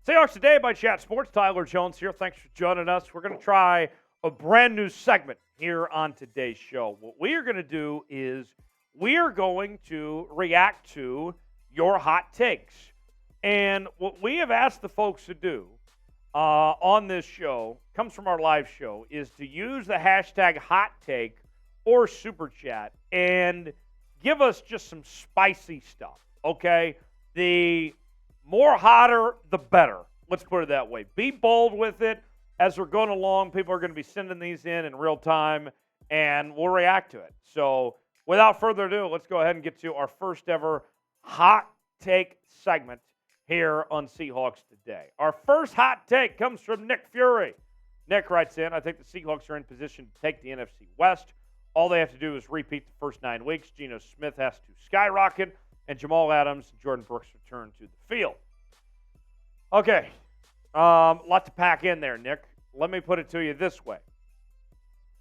Seahawks Today by Chat Sports. Tyler Jones here. Thanks for joining us. We're going to try a brand new segment here on today's show. What we are going to do is we are going to react to your hot takes. And what we have asked the folks to do on this show, comes from our live show, is to use the hashtag hot take or super chat and give us just some spicy stuff, okay? The more hotter, the better. Let's put it that way. Be bold with it. As we're going along, people are going to be sending these in real time, and we'll react to it. So without further ado, let's go ahead and get to our first ever hot take segment here on Seahawks Today. Our first hot take comes from Nick Fury. Nick writes in, I think the Seahawks are in position to take the NFC West. All they have to do is repeat the first 9 weeks. Geno Smith has to skyrocket, and Jamal Adams and Jordyn return to the field. Okay, lot to pack in there, Nick. Let me put it to you this way.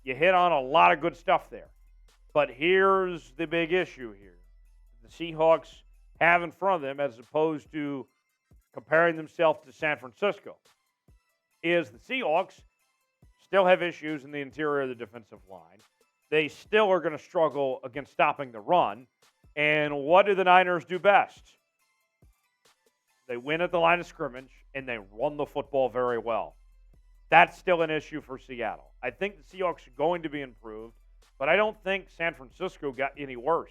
You hit on a lot of good stuff there. But here's the big issue here. The Seahawks have in front of them, as opposed to comparing themselves to San Francisco, is the Seahawks still have issues in the interior of the defensive line. They still are going to struggle against stopping the run. And what do the Niners do best? They win at the line of scrimmage, and they run the football very well. That's still an issue for Seattle. I think the Seahawks are going to be improved, but I don't think San Francisco got any worse.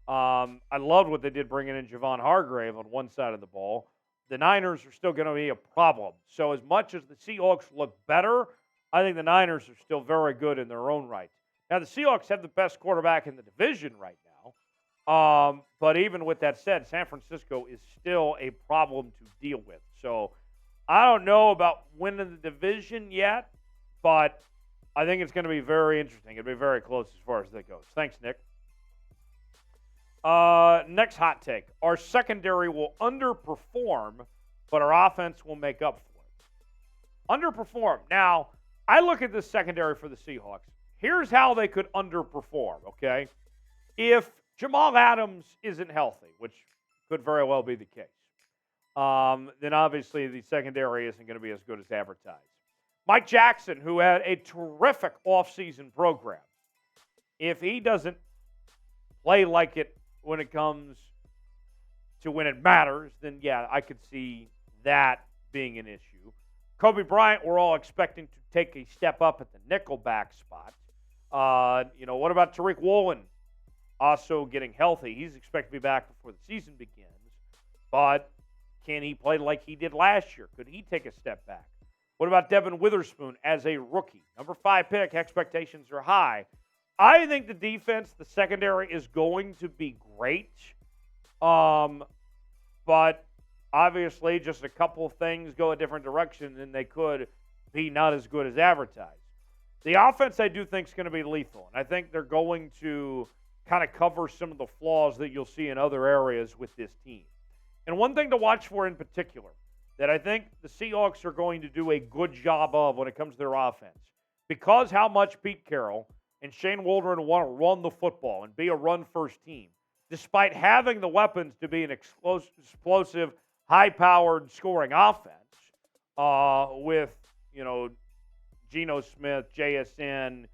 I loved what they did bringing in Javon Hargrave on one side of the ball. The Niners are still going to be a problem. So as much as the Seahawks look better, I think the Niners are still very good in their own right. Now, the Seahawks have the best quarterback in the division right now. But even with that said, San Francisco is still a problem to deal with. So I don't know about winning the division yet, but I think it's going to be very interesting. It'll be very close as far as that goes. Thanks, Nick. Next hot take. Our secondary will underperform, but our offense will make up for it. Underperform. Now, I look at this secondary for the Seahawks. Here's how they could underperform, okay? If Jamal Adams isn't healthy, which could very well be the case, then obviously the secondary isn't going to be as good as advertised. Mike Jackson, who had a terrific offseason program, if he doesn't play like it when it comes to when it matters, then yeah, I could see that being an issue. Kobe Bryant, we're all expecting to take a step up at the nickelback spot. What about Tariq Woolen? Also getting healthy. He's expected to be back before the season begins. But can he play like he did last year? Could he take a step back? What about Devon Witherspoon as a rookie? Number 5 pick, expectations are high. I think the defense, the secondary, is going to be great. But obviously just a couple of things go a different direction and they could be not as good as advertised. The offense, I do think, is going to be lethal. And I think they're going to kind of cover some of the flaws that you'll see in other areas with this team. And one thing to watch for in particular that I think the Seahawks are going to do a good job of when it comes to their offense, because how much Pete Carroll and Shane Waldron want to run the football and be a run-first team, despite having the weapons to be an explosive, high-powered scoring offense with, Geno Smith, JSN,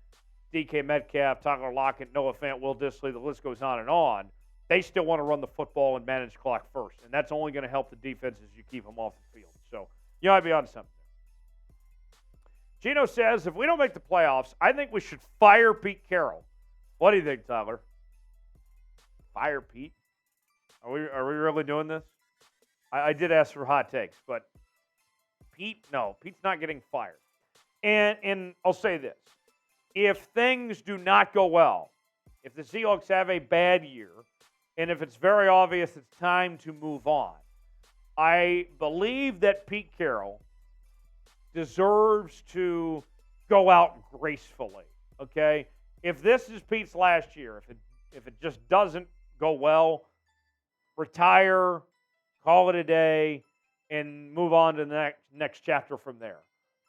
DK Metcalf, Tyler Lockett, Noah Fant, Will Dissly, the list goes on and on. They still want to run the football and manage clock first, and that's only going to help the defense as you keep them off the field. So, you might be on something. Geno says, if we don't make the playoffs, I think we should fire Pete Carroll. What do you think, Tyler? Fire Pete? Are we really doing this? I did ask for hot takes, but Pete's not getting fired. And I'll say this. If things do not go well, if the Seahawks have a bad year, and if it's very obvious it's time to move on, I believe that Pete Carroll deserves to go out gracefully, okay? If this is Pete's last year, if it just doesn't go well, retire, call it a day, and move on to the next chapter from there.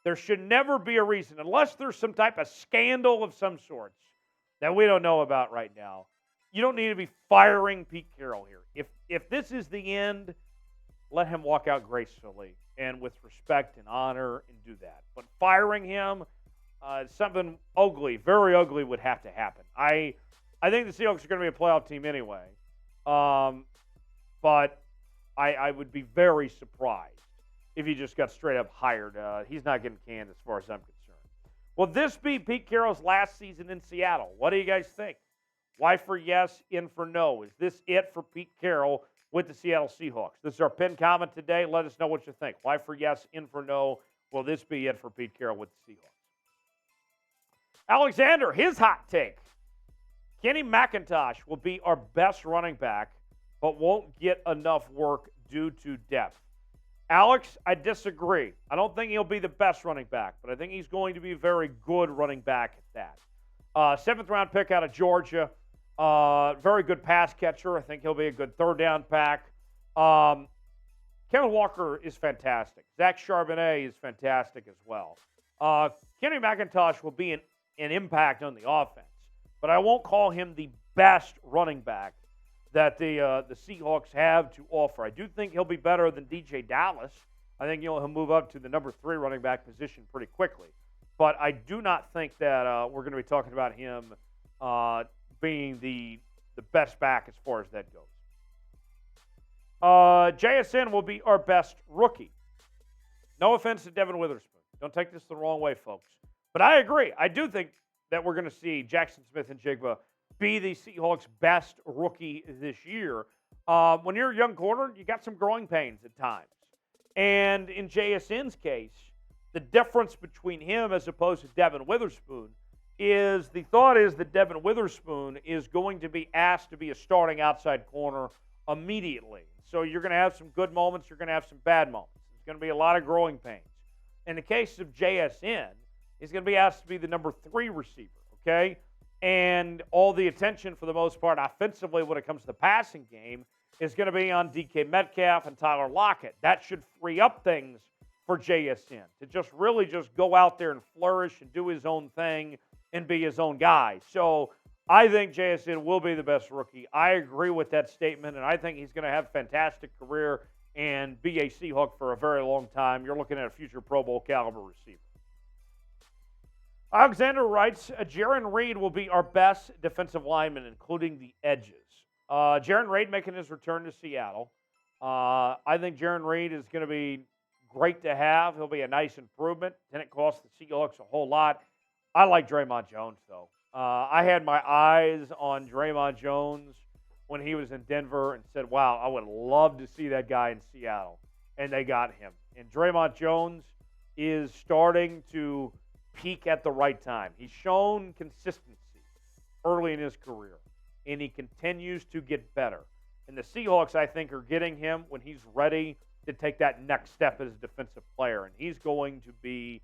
There should never be a reason, unless there's some type of scandal of some sorts that we don't know about right now. You don't need to be firing Pete Carroll here. If this is the end, let him walk out gracefully and with respect and honor and do that. But firing him, something ugly, very ugly would have to happen. I think the Seahawks are going to be a playoff team anyway. But I would be very surprised if he just got straight up hired. He's not getting canned as far as I'm concerned. Will this be Pete Carroll's last season in Seattle? What do you guys think? Y for yes, in for no. Is this it for Pete Carroll with the Seattle Seahawks? This is our pinned comment today. Let us know what you think. Y for yes, in for no. Will this be it for Pete Carroll with the Seahawks? Alexander, his hot take. Kenny McIntosh will be our best running back, but won't get enough work due to depth. Alex, I disagree. I don't think he'll be the best running back, but I think he's going to be a very good running back at that. Seventh-round pick out of Georgia. Very good pass catcher. I think he'll be a good third-down back. Kevin Walker is fantastic. Zach Charbonnet is fantastic as well. Kenny McIntosh will be an impact on the offense, but I won't call him the best running back that the Seahawks have to offer. I do think he'll be better than DJ Dallas. I think he'll move up to the number 3 running back position pretty quickly. But I do not think that we're going to be talking about him being the best back as far as that goes. JSN will be our best rookie. No offense to Devon Witherspoon. Don't take this the wrong way, folks. But I agree. I do think that we're going to see Jaxon Smith-Njigba be the Seahawks' best rookie this year. When you're a young corner, you got some growing pains at times. And in JSN's case, the difference between him as opposed to Devon Witherspoon is the thought is that Devon Witherspoon is going to be asked to be a starting outside corner immediately. So you're going to have some good moments. You're going to have some bad moments. There's going to be a lot of growing pains. In the case of JSN, he's going to be asked to be the number 3 receiver, okay? And all the attention, for the most part, offensively when it comes to the passing game is going to be on DK Metcalf and Tyler Lockett. That should free up things for JSN to just really just go out there and flourish and do his own thing and be his own guy. So I think JSN will be the best rookie. I agree with that statement, and I think he's going to have a fantastic career and be a Seahawk for a very long time. You're looking at a future Pro Bowl caliber receiver. Alexander writes, Jarran Reed will be our best defensive lineman, including the edges. Jarran Reed making his return to Seattle. I think Jarran Reed is going to be great to have. He'll be a nice improvement. Didn't cost the Seahawks a whole lot. I like Draymond Jones, though. I had my eyes on Draymond Jones when he was in Denver and said, wow, I would love to see that guy in Seattle. And they got him. And Draymond Jones is starting to peak at the right time. He's shown consistency early in his career, and he continues to get better. And the Seahawks, I think, are getting him when he's ready to take that next step as a defensive player, and he's going to be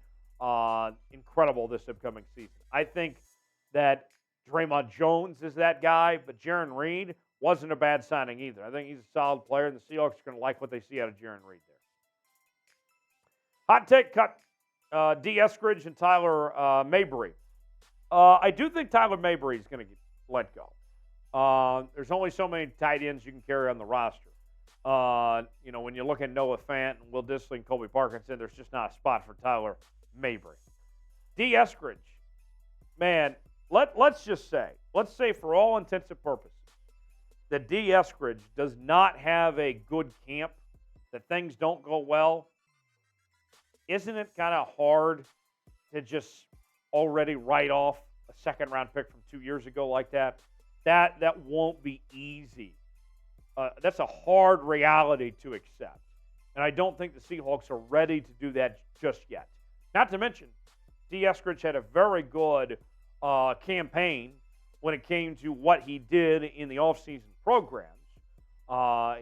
incredible this upcoming season. I think that Draymond Jones is that guy, but Jarran Reed wasn't a bad signing either. I think he's a solid player, and the Seahawks are going to like what they see out of Jarran Reed there. Hot take cut. D. Eskridge and Tyler Mabry. I do think Tyler Mabry is going to get let go. There's only so many tight ends you can carry on the roster. When you look at Noah Fant and Will Dissly and Colby Parkinson, there's just not a spot for Tyler Mabry. D. Eskridge, man, let's say for all intents and purposes, that D. Eskridge does not have a good camp, that things don't go well. Isn't it kind of hard to just already write off a second-round pick from 2 years ago like that? That won't be easy. That's a hard reality to accept. And I don't think the Seahawks are ready to do that just yet. Not to mention, D. Eskridge had a very good campaign when it came to what he did in the offseason programs.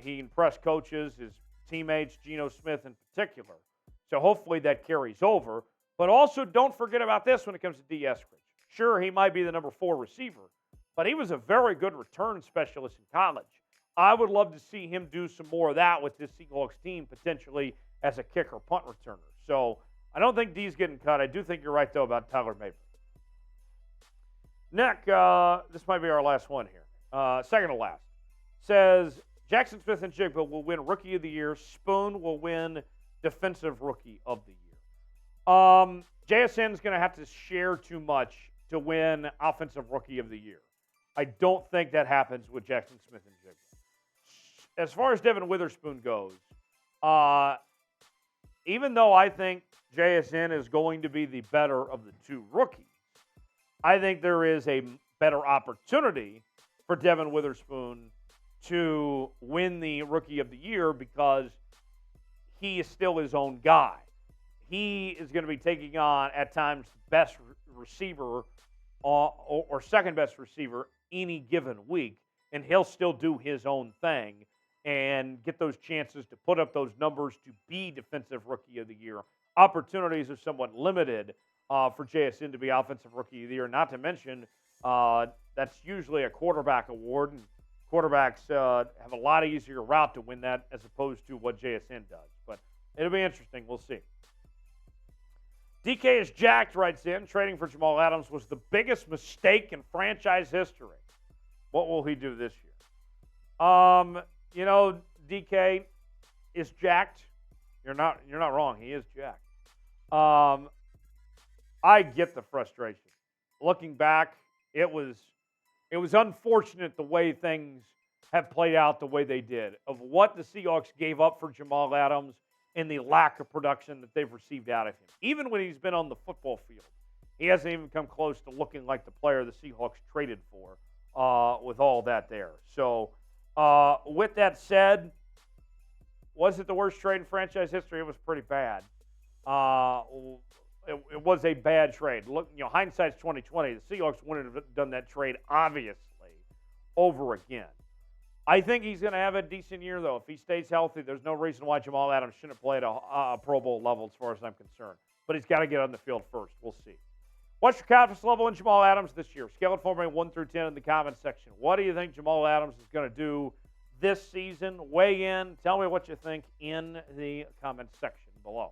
He impressed coaches, his teammates, Geno Smith in particular. So hopefully that carries over. But also don't forget about this when it comes to D. Eskridge. Sure, he might be the number 4 receiver, but he was a very good return specialist in college. I would love to see him do some more of that with this Seahawks team, potentially as a kicker punt returner. So I don't think D's getting cut. I do think you're right, though, about Tyler Mabry. Nick, this might be our last one here. Second to last. Says, Jaxon Smith-Njigba will win Rookie of the Year. Spoon will win Defensive Rookie of the Year. JSN is going to have to share too much to win Offensive Rookie of the Year. I don't think that happens with Jaxon Smith-Njigba. As far as Devon Witherspoon goes, even though I think JSN is going to be the better of the two rookies, I think there is a better opportunity for Devon Witherspoon to win the Rookie of the Year because he is still his own guy. He is going to be taking on, at times, best receiver or second best receiver any given week, and he'll still do his own thing and get those chances to put up those numbers to be Defensive Rookie of the Year. Opportunities are somewhat limited for JSN to be Offensive Rookie of the Year, not to mention that's usually a quarterback award, and quarterbacks have a lot easier route to win that as opposed to what JSN does. But it'll be interesting. We'll see. DK is jacked, writes in, trading for Jamal Adams was the biggest mistake in franchise history. What will he do this year? DK is jacked. You're not wrong. He is jacked. I get the frustration. Looking back, it was unfortunate the way things have played out the way they did, of what the Seahawks gave up for Jamal Adams and the lack of production that they've received out of him. Even when he's been on the football field, he hasn't even come close to looking like the player the Seahawks traded for with all that there. So with that said, was it the worst trade in franchise history? It was pretty bad. It was a bad trade. Look, hindsight's 20/20. The Seahawks wouldn't have done that trade, obviously, over again. I think he's going to have a decent year, though. If he stays healthy, there's no reason why Jamal Adams shouldn't play at a Pro Bowl level as far as I'm concerned. But he's got to get on the field first. We'll see. What's your confidence level in Jamal Adams this year? Scale it for me 1 through 10 in the comments section. What do you think Jamal Adams is going to do this season? Weigh in. Tell me what you think in the comments section below.